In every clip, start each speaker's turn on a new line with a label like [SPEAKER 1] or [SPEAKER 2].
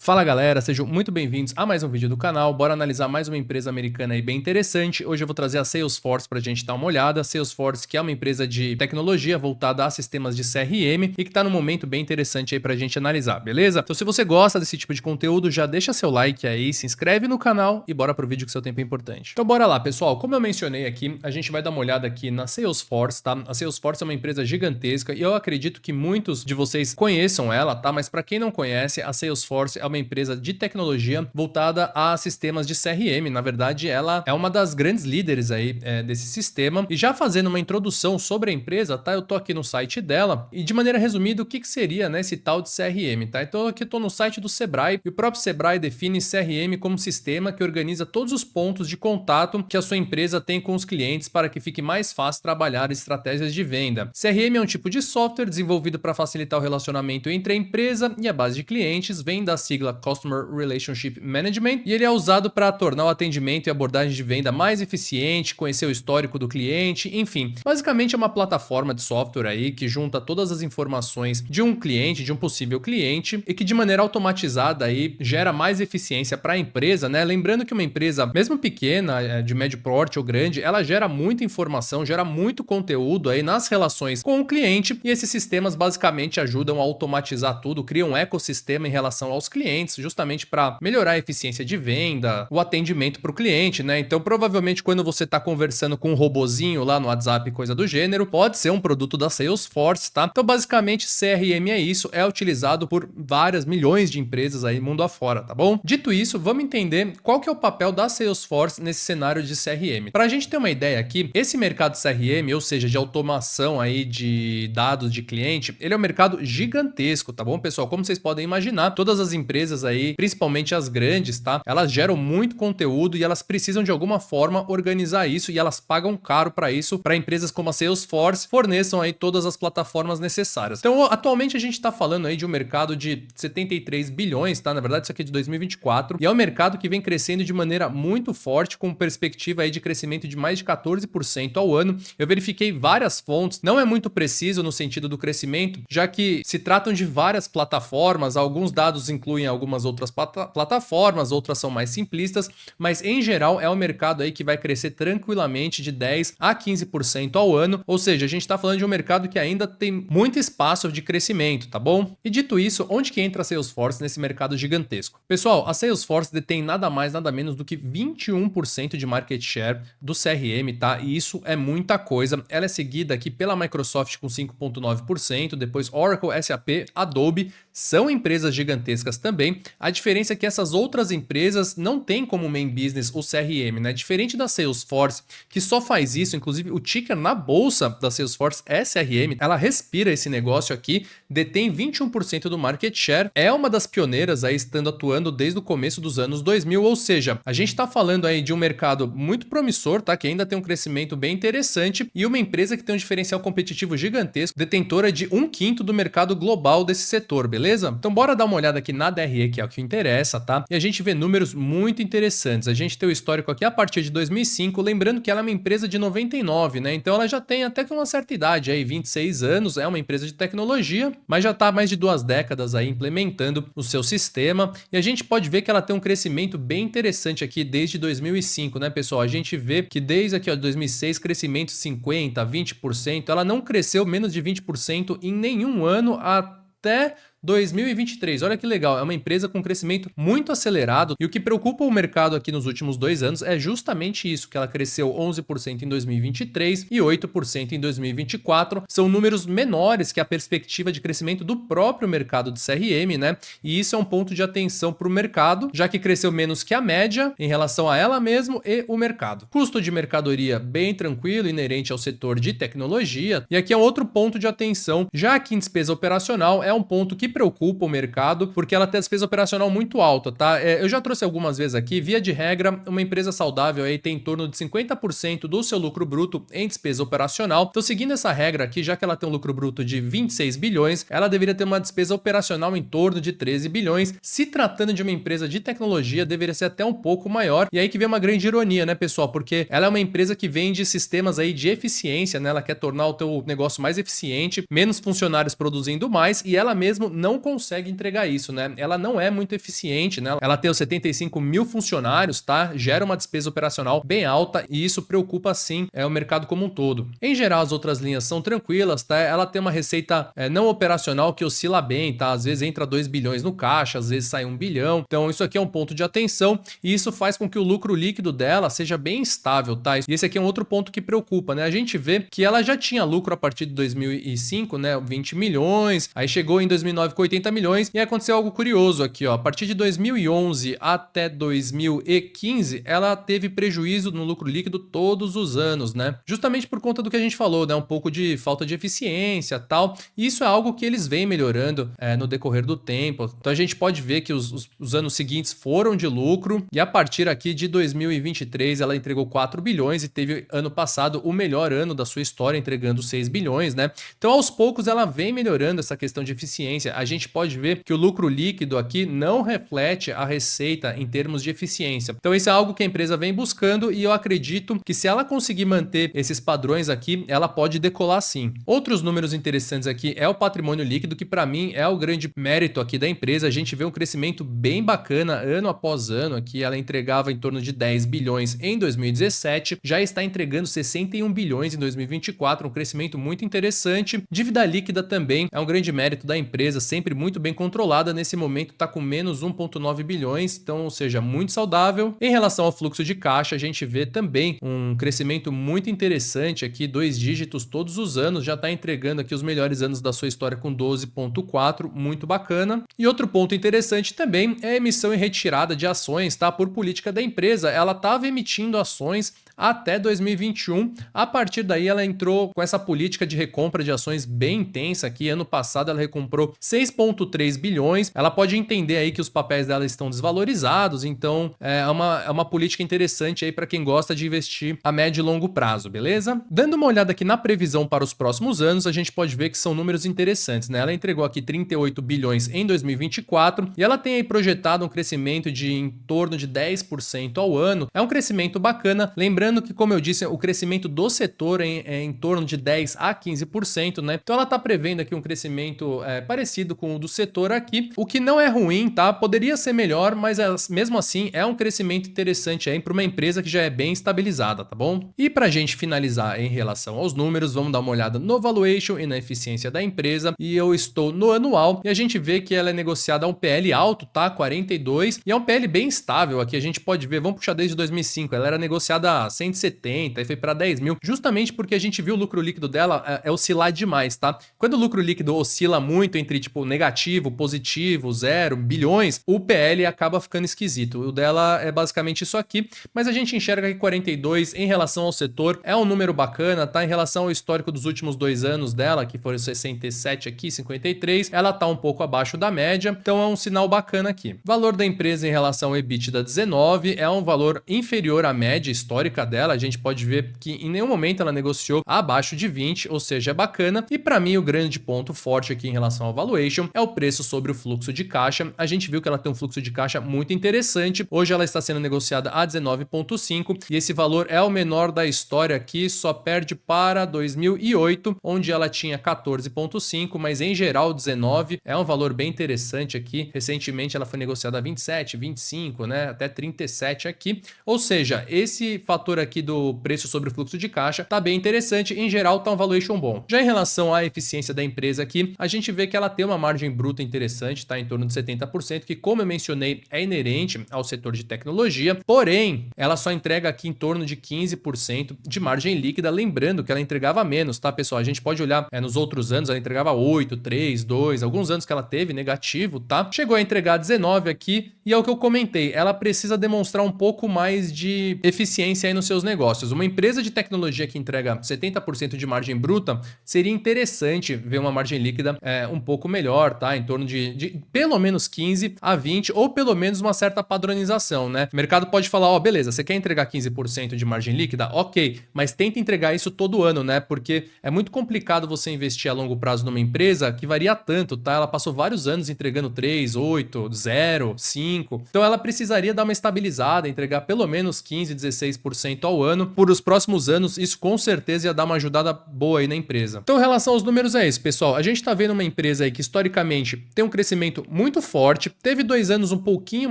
[SPEAKER 1] Fala galera, sejam muito bem-vindos a mais um vídeo do canal. Bora analisar mais uma empresa americana aí bem interessante. Hoje eu vou trazer a Salesforce pra gente dar uma olhada. A Salesforce, que é uma empresa de tecnologia voltada a sistemas de CRM e que tá num momento bem interessante aí pra gente analisar, beleza? Então se você gosta desse tipo de conteúdo, já deixa seu like aí, se inscreve no canal e bora pro vídeo que seu tempo é importante. Então bora lá, pessoal. Como eu mencionei aqui, a gente vai dar uma olhada aqui na Salesforce, tá? A Salesforce é uma empresa gigantesca e eu acredito que muitos de vocês conheçam ela, tá? Mas pra quem não conhece, a Salesforce é uma empresa de tecnologia voltada a sistemas de CRM. Na verdade, ela é uma das grandes líderes aí desse sistema. E já fazendo uma introdução sobre a empresa, tá? Eu tô aqui no site dela e de maneira resumida, o que seria, né, esse tal de CRM, tá? Então aqui eu tô no site do Sebrae e o próprio Sebrae define CRM como sistema que organiza todos os pontos de contato que a sua empresa tem com os clientes para que fique mais fácil trabalhar estratégias de venda. CRM é um tipo de software desenvolvido para facilitar o relacionamento entre a empresa e a base de clientes, vem da sigla Customer Relationship Management e ele é usado para tornar o atendimento e abordagem de venda mais eficiente, conhecer o histórico do cliente, enfim. Basicamente é uma plataforma de software aí que junta todas as informações de um cliente, de um possível cliente e que de maneira automatizada aí gera mais eficiência para a empresa, né? Lembrando que uma empresa, mesmo pequena, de médio porte ou grande, ela gera muita informação, gera muito conteúdo aí nas relações com o cliente e esses sistemas basicamente ajudam a automatizar tudo, criam um ecossistema em relação aos clientes, justamente para melhorar a eficiência de venda, o atendimento para o cliente, né? Então, provavelmente, quando você está conversando com um robozinho lá no WhatsApp, coisa do gênero, pode ser um produto da Salesforce, tá? Então, basicamente, CRM é isso, é utilizado por várias milhões de empresas aí mundo afora, tá bom? Dito isso, vamos entender qual que é o papel da Salesforce nesse cenário de CRM. Para a gente ter uma ideia aqui, esse mercado de CRM, ou seja, de automação aí de dados de cliente, ele é um mercado gigantesco, tá bom, pessoal? Como vocês podem imaginar, todas as empresas aí, principalmente as grandes, tá? Elas geram muito conteúdo e elas precisam de alguma forma organizar isso e elas pagam caro para isso, para empresas como a Salesforce forneçam aí todas as plataformas necessárias. Então, atualmente a gente está falando aí de um mercado de 73 bilhões, tá? Na verdade, isso aqui é de 2024 e é um mercado que vem crescendo de maneira muito forte, com perspectiva aí de crescimento de mais de 14% ao ano. Eu verifiquei várias fontes, não é muito preciso no sentido do crescimento, já que se tratam de várias plataformas, alguns dados incluem algumas outras plataformas, outras são mais simplistas, mas em geral é um mercado aí que vai crescer tranquilamente de 10 a 15% ao ano, ou seja, a gente está falando de um mercado que ainda tem muito espaço de crescimento, tá bom? E dito isso, onde que entra a Salesforce nesse mercado gigantesco? Pessoal, a Salesforce detém nada mais, nada menos do que 21% de market share do CRM, tá? E isso é muita coisa. Ela é seguida aqui pela Microsoft com 5,9%, depois Oracle, SAP, Adobe, são empresas gigantescas também. A diferença é que essas outras empresas não têm como main business o CRM, né? Diferente da Salesforce, que só faz isso, inclusive o ticker na bolsa da Salesforce é CRM, ela respira esse negócio aqui, detém 21% do market share, é uma das pioneiras aí estando atuando desde o começo dos anos 2000, ou seja, a gente tá falando aí de um mercado muito promissor, tá? Que ainda tem um crescimento bem interessante e uma empresa que tem um diferencial competitivo gigantesco, detentora de 1/5 do mercado global desse setor, beleza? Então bora dar uma olhada aqui na DRE, que é o que interessa, tá? E a gente vê números muito interessantes. A gente tem o histórico aqui a partir de 2005, lembrando que ela é uma empresa de 99, né? Então ela já tem até que uma certa idade aí, 26 anos, é uma empresa de tecnologia, mas já tá há mais de 2 décadas aí implementando o seu sistema. E a gente pode ver que ela tem um crescimento bem interessante aqui desde 2005, né, pessoal? A gente vê que desde aqui, ó, 2006, crescimento 50, 20%, ela não cresceu menos de 20% em nenhum ano até 2023, olha que legal, é uma empresa com crescimento muito acelerado e o que preocupa o mercado aqui nos últimos 2 anos é justamente isso, que ela cresceu 11% em 2023 e 8% em 2024, são números menores que a perspectiva de crescimento do próprio mercado de CRM, né? E isso é um ponto de atenção para o mercado, já que cresceu menos que a média em relação a ela mesmo e o mercado. Custo de mercadoria bem tranquilo, inerente ao setor de tecnologia, e aqui é um outro ponto de atenção, já que em despesa operacional é um ponto que preocupa o mercado, porque ela tem a despesa operacional muito alta, tá? Eu já trouxe algumas vezes aqui, via de regra, uma empresa saudável aí tem em torno de 50% do seu lucro bruto em despesa operacional. Então, seguindo essa regra aqui, já que ela tem um lucro bruto de 26 bilhões, ela deveria ter uma despesa operacional em torno de 13 bilhões. Se tratando de uma empresa de tecnologia, deveria ser até um pouco maior. E aí que vem uma grande ironia, né, pessoal? Porque ela é uma empresa que vende sistemas aí de eficiência, né? Ela quer tornar o teu negócio mais eficiente, menos funcionários produzindo mais, e ela mesmo não consegue entregar isso, né? Ela não é muito eficiente, né? Ela tem os 75 mil funcionários, tá? Gera uma despesa operacional bem alta e isso preocupa sim o mercado como um todo. Em geral, as outras linhas são tranquilas, tá? Ela tem uma receita não operacional que oscila bem, tá? Às vezes entra 2 bilhões no caixa, às vezes sai 1 bilhão. Então isso aqui é um ponto de atenção e isso faz com que o lucro líquido dela seja bem estável, tá? E esse aqui é um outro ponto que preocupa, né? A gente vê que ela já tinha lucro a partir de 2005, né? 20 milhões, aí chegou em 2009 com 80 milhões e aconteceu algo curioso aqui, ó. A partir de 2011 até 2015, ela teve prejuízo no lucro líquido todos os anos, né? Justamente por conta do que a gente falou, né? Um pouco de falta de eficiência e tal. E isso é algo que eles vêm melhorando no decorrer do tempo. Então a gente pode ver que os anos seguintes foram de lucro e a partir aqui de 2023 ela entregou 4 bilhões e teve ano passado o melhor ano da sua história, entregando 6 bilhões, né? Então aos poucos ela vem melhorando essa questão de eficiência. A gente pode ver que o lucro líquido aqui não reflete a receita em termos de eficiência. Então isso é algo que a empresa vem buscando e eu acredito que se ela conseguir manter esses padrões aqui, ela pode decolar sim. Outros números interessantes aqui é o patrimônio líquido, que para mim é o grande mérito aqui da empresa. A gente vê um crescimento bem bacana ano após ano. Aqui ela entregava em torno de 10 bilhões em 2017, já está entregando 61 bilhões em 2024, um crescimento muito interessante. Dívida líquida também é um grande mérito da empresa, sempre muito bem controlada. Nesse momento está com menos 1,9 bilhões, então, ou seja, muito saudável. Em relação ao fluxo de caixa, a gente vê também um crescimento muito interessante aqui, 2 dígitos todos os anos, já está entregando aqui os melhores anos da sua história com 12,4, muito bacana. E outro ponto interessante também é a emissão e retirada de ações, tá? Por política da empresa, ela estava emitindo ações até 2021. A partir daí ela entrou com essa política de recompra de ações bem intensa aqui. Ano passado ela recomprou 6,3 bilhões. Ela pode entender aí que os papéis dela estão desvalorizados, então é uma política interessante aí para quem gosta de investir a médio e longo prazo, beleza? Dando uma olhada aqui na previsão para os próximos anos, a gente pode ver que são números interessantes, né? Ela entregou aqui 38 bilhões em 2024 e ela tem aí projetado um crescimento de em torno de 10% ao ano. É um crescimento bacana, lembrando que, como eu disse, o crescimento do setor é em torno de 10 a 15%, né? Então ela está prevendo aqui um crescimento parecido com o do setor aqui, o que não é ruim, tá? Poderia ser melhor, mas mesmo assim é um crescimento interessante aí para uma empresa que já é bem estabilizada, tá bom? E para a gente finalizar em relação aos números, vamos dar uma olhada no valuation e na eficiência da empresa. E eu estou no anual e a gente vê que ela é negociada a um PL alto, tá? 42, e é um PL bem estável aqui. A gente pode ver, vamos puxar desde 2005, ela era negociada a 170 e foi para 10 mil, justamente porque a gente viu o lucro líquido dela oscilar demais, tá? Quando o lucro líquido oscila muito entre tipo negativo, positivo, 0, bilhões, o PL acaba ficando esquisito. O dela é basicamente isso aqui, mas a gente enxerga que 42 em relação ao setor é um número bacana, tá? Em relação ao histórico dos últimos 2 anos dela, que foram 67 aqui, 53, ela tá um pouco abaixo da média, então é um sinal bacana aqui. Valor da empresa em relação ao EBITDA 19 é um valor inferior à média histórica dela. A gente pode ver que em nenhum momento ela negociou abaixo de 20, ou seja, é bacana. E para mim o grande ponto forte aqui em relação ao valuation é o preço sobre o fluxo de caixa. A gente viu que ela tem um fluxo de caixa muito interessante. Hoje ela está sendo negociada a 19,5 e esse valor é o menor da história aqui, só perde para 2008, onde ela tinha 14,5, mas em geral 19 é um valor bem interessante aqui. Recentemente ela foi negociada a 27, 25, né, até 37 aqui. Ou seja, esse fator aqui do preço sobre o fluxo de caixa tá bem interessante, em geral tá um valuation bom. Já em relação à eficiência da empresa aqui, a gente vê que ela tem uma margem bruta interessante, tá em torno de 70%, que como eu mencionei é inerente ao setor de tecnologia, porém ela só entrega aqui em torno de 15% de margem líquida, lembrando que ela entregava menos, tá pessoal? A gente pode olhar nos outros anos, ela entregava 8, 3, 2, alguns anos que ela teve negativo, tá? Chegou a entregar 19 aqui e é o que eu comentei, ela precisa demonstrar um pouco mais de eficiência aí nos seus negócios. Uma empresa de tecnologia que entrega 70% de margem bruta, seria interessante ver uma margem líquida um pouco melhor, tá? Em torno de pelo menos 15 a 20 ou pelo menos uma certa padronização, né? O mercado pode falar, ó, beleza, você quer entregar 15% de margem líquida? Ok, mas tenta entregar isso todo ano, né? Porque é muito complicado você investir a longo prazo numa empresa que varia tanto, tá? Ela passou vários anos entregando 3, 8, 0, 5, 25%. Então ela precisaria dar uma estabilizada, entregar pelo menos 15, 16% ao ano. Por os próximos anos, isso com certeza ia dar uma ajudada boa aí na empresa. Então, em relação aos números é isso, pessoal. A gente tá vendo uma empresa aí que historicamente tem um crescimento muito forte, teve 2 anos um pouquinho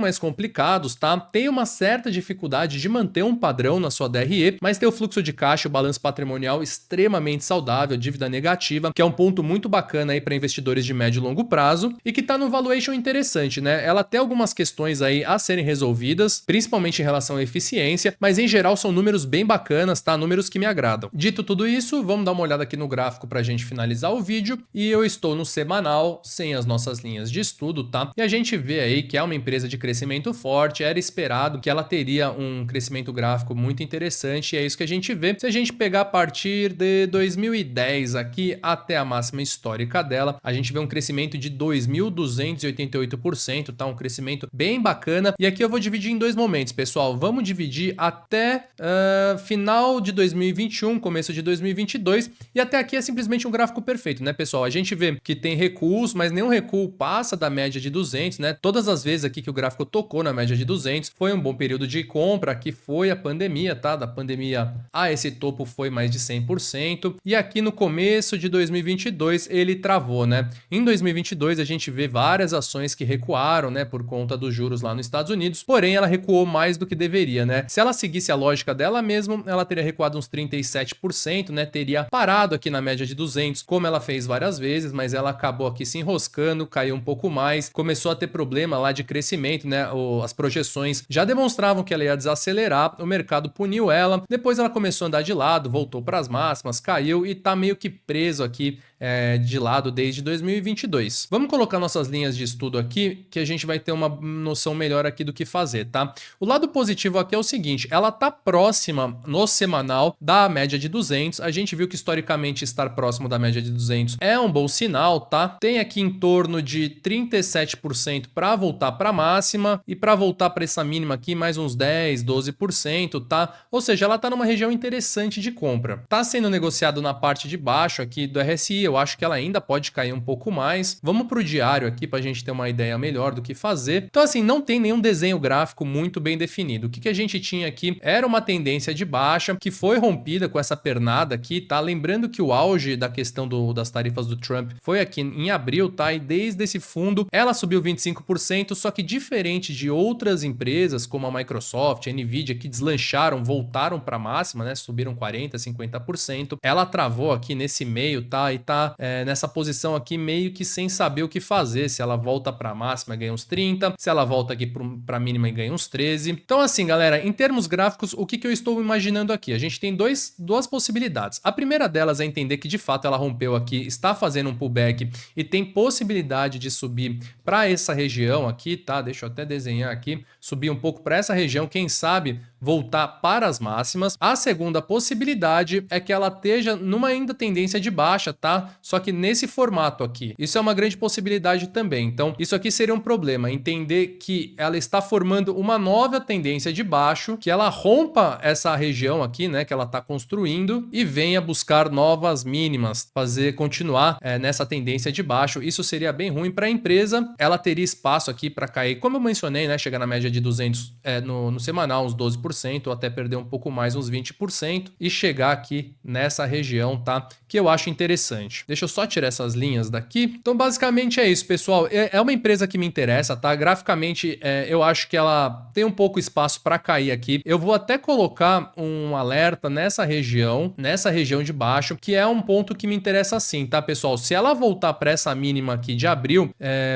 [SPEAKER 1] mais complicados, tá? Tem uma certa dificuldade de manter um padrão na sua DRE, mas tem o fluxo de caixa, o balanço patrimonial extremamente saudável, dívida negativa, que é um ponto muito bacana aí para investidores de médio e longo prazo e que tá num valuation interessante, né? Ela tem algumas questões aí a serem resolvidas, principalmente em relação à eficiência, mas em geral são números bem bacanas, tá? Números que me agradam. Dito tudo isso, vamos dar uma olhada aqui no gráfico pra gente finalizar o vídeo e eu estou no semanal, sem as nossas linhas de estudo, tá? E a gente vê aí que é uma empresa de crescimento forte, era esperado que ela teria um crescimento gráfico muito interessante e é isso que a gente vê. Se a gente pegar a partir de 2010 aqui até a máxima histórica dela, a gente vê um crescimento de 2.288%, tá? Um crescimento bem bacana. E aqui eu vou dividir em 2 momentos, pessoal. Vamos dividir até final de 2021, começo de 2022 e até aqui é simplesmente um gráfico perfeito, né, pessoal? A gente vê que tem recuos, mas nenhum recuo passa da média de 200, né? Todas as vezes aqui que o gráfico tocou na média de 200, foi um bom período de compra, que foi a pandemia, tá? Da pandemia a esse topo foi mais de 100%. E aqui no começo de 2022 ele travou, né? Em 2022 a gente vê várias ações que recuaram, né, por conta dos juros lá nos Estados Unidos, porém ela recuou mais do que deveria, né? Se ela seguisse a lógica dela mesmo, ela teria recuado uns 37%, né? Teria parado aqui na média de 200, como ela fez várias vezes, mas ela acabou aqui se enroscando, caiu um pouco mais, começou a ter problema lá de crescimento, né? As projeções já demonstravam que ela ia desacelerar, o mercado puniu ela, depois ela começou a andar de lado, voltou para as máximas, caiu e tá meio que preso aqui de lado desde 2022. Vamos colocar nossas linhas de estudo aqui, que a gente vai ter uma noção melhor aqui do que fazer, tá? O lado positivo aqui é o seguinte, ela tá próxima no semanal da média de 200, a gente viu que historicamente estar próximo da média de 200 é um bom sinal, tá? Tem aqui em torno de 37% para voltar para a máxima e para voltar para essa mínima aqui mais uns 10, 12%, tá? Ou seja, ela tá numa região interessante de compra. Tá sendo negociado na parte de baixo aqui do RSI, eu acho que ela ainda pode cair um pouco mais. Vamos para o diário aqui para a gente ter uma ideia melhor do que fazer. Então assim, não tem nenhum desenho gráfico muito bem definido. O que a gente tinha aqui era uma tendência de baixa que foi rompida com essa pernada aqui, tá? Lembrando que o auge da questão das tarifas do Trump foi aqui em abril, tá? E desde esse fundo ela subiu 25%, só que diferente de outras empresas como a Microsoft, a Nvidia, que deslancharam, voltaram para a máxima, né? Subiram 40%, 50%. Ela travou aqui nesse meio, tá? E tá nessa posição aqui meio que sem saber o que fazer. Se ela volta para a máxima ganha uns 30, se ela volta aqui para a mínima e ganha uns 13. Então assim, galera, em termos gráficos, o que eu estou imaginando aqui? A gente tem duas possibilidades. A primeira delas é entender que de fato ela rompeu aqui, está fazendo um pullback e tem possibilidade de subir para essa região aqui, tá? Deixa eu até desenhar aqui, subir um pouco para essa região, quem sabe voltar para as máximas. A segunda possibilidade é que ela esteja numa ainda tendência de baixa, tá? Só que nesse formato aqui. Isso é uma grande possibilidade também. Então, isso aqui seria um problema, entender que ela está formando uma nova tendência de baixo, que ela rompa essa região aqui, né, que ela está construindo e venha buscar novas mínimas, continuar nessa tendência de baixo. Isso seria bem ruim para a empresa. Ela teria espaço aqui para cair, como eu mencionei, né, chegar na média de 200 no semanal, uns 12%, ou até perder um pouco mais, uns 20%, e chegar aqui nessa região, tá? Que eu acho interessante. Deixa eu só tirar essas linhas daqui. Então, basicamente é isso, pessoal. É uma empresa que me interessa, tá? Graficamente, eu acho que ela tem um pouco espaço para cair aqui. Eu vou até colocar um alerta nessa região de baixo, que é um ponto que me interessa sim, tá, pessoal? Se ela voltar para essa mínima aqui de abril,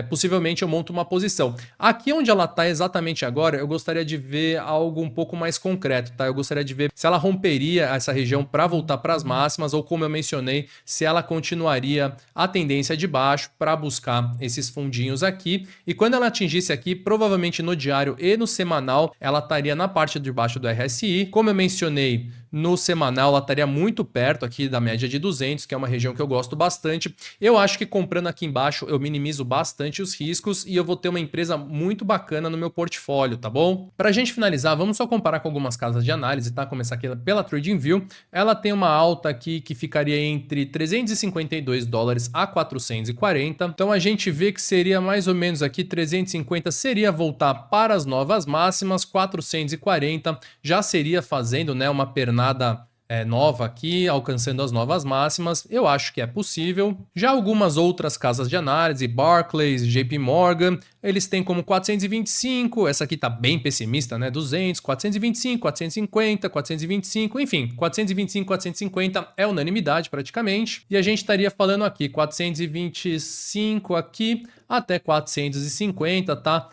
[SPEAKER 1] possivelmente eu monto uma posição. Aqui onde ela tá exatamente agora, eu gostaria de ver algo um pouco mais concreto, tá? Eu gostaria de ver se ela romperia essa região para voltar para as máximas ou, como eu mencionei, se ela continuaria a tendência de baixo para buscar esses fundinhos aqui. E quando ela atingisse aqui, provavelmente no diário e no semanal, ela estaria na parte de baixo do RSI. Como eu mencionei, no semanal ela estaria muito perto aqui da média de 200, que é uma região que eu gosto bastante. Eu acho que comprando aqui embaixo eu minimizo bastante os riscos e eu vou ter uma empresa muito bacana no meu portfólio, tá bom? Pra gente finalizar, vamos só comparar com algumas casas de análise, tá? Começar aqui pela TradingView. Ela tem uma alta aqui que ficaria entre 352 dólares a 440. Então a gente vê que seria mais ou menos aqui 350 seria voltar para as novas máximas, 440 já seria fazendo, né, uma pernada nova aqui, alcançando as novas máximas. Eu acho que é possível. Já algumas outras casas de análise, Barclays, JP Morgan, eles têm como 425, essa aqui tá bem pessimista, né? 200, 425, 450, 425, enfim, 425, 450 é unanimidade praticamente. E a gente estaria falando aqui 425 aqui até 450, tá?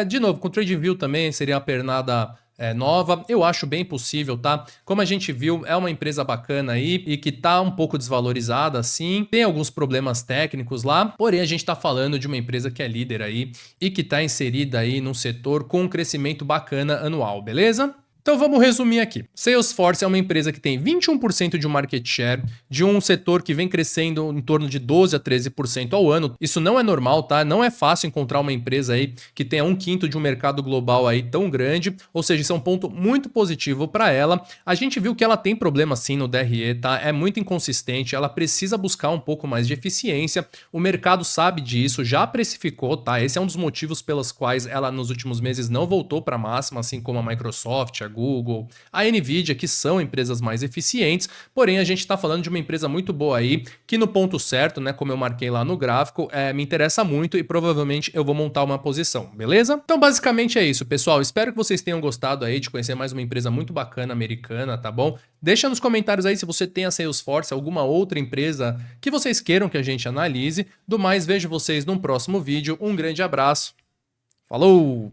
[SPEAKER 1] De novo, com TradingView também seria uma pernada nova, eu acho bem possível, tá? Como a gente viu, é uma empresa bacana aí e que tá um pouco desvalorizada, sim. Tem alguns problemas técnicos lá, porém a gente tá falando de uma empresa que é líder aí e que tá inserida aí num setor com um crescimento bacana anual, beleza? Então vamos resumir aqui. Salesforce é uma empresa que tem 21% de um market share, de um setor que vem crescendo em torno de 12 a 13% ao ano. Isso não é normal, tá? Não é fácil encontrar uma empresa aí que tenha 1/5 de um mercado global aí tão grande, ou seja, isso é um ponto muito positivo para ela. A gente viu que ela tem problema sim no DRE, tá? É muito inconsistente, ela precisa buscar um pouco mais de eficiência. O mercado sabe disso, já precificou, tá? Esse é um dos motivos pelos quais ela nos últimos meses não voltou para a máxima, assim como a Microsoft, a Google, a Nvidia, que são empresas mais eficientes, porém a gente está falando de uma empresa muito boa aí, que no ponto certo, né, como eu marquei lá no gráfico, me interessa muito e provavelmente eu vou montar uma posição, beleza? Então basicamente é isso, pessoal, espero que vocês tenham gostado aí de conhecer mais uma empresa muito bacana americana, tá bom? Deixa nos comentários aí se você tem a Salesforce, alguma outra empresa que vocês queiram que a gente analise. Do mais, vejo vocês num próximo vídeo, um grande abraço, falou!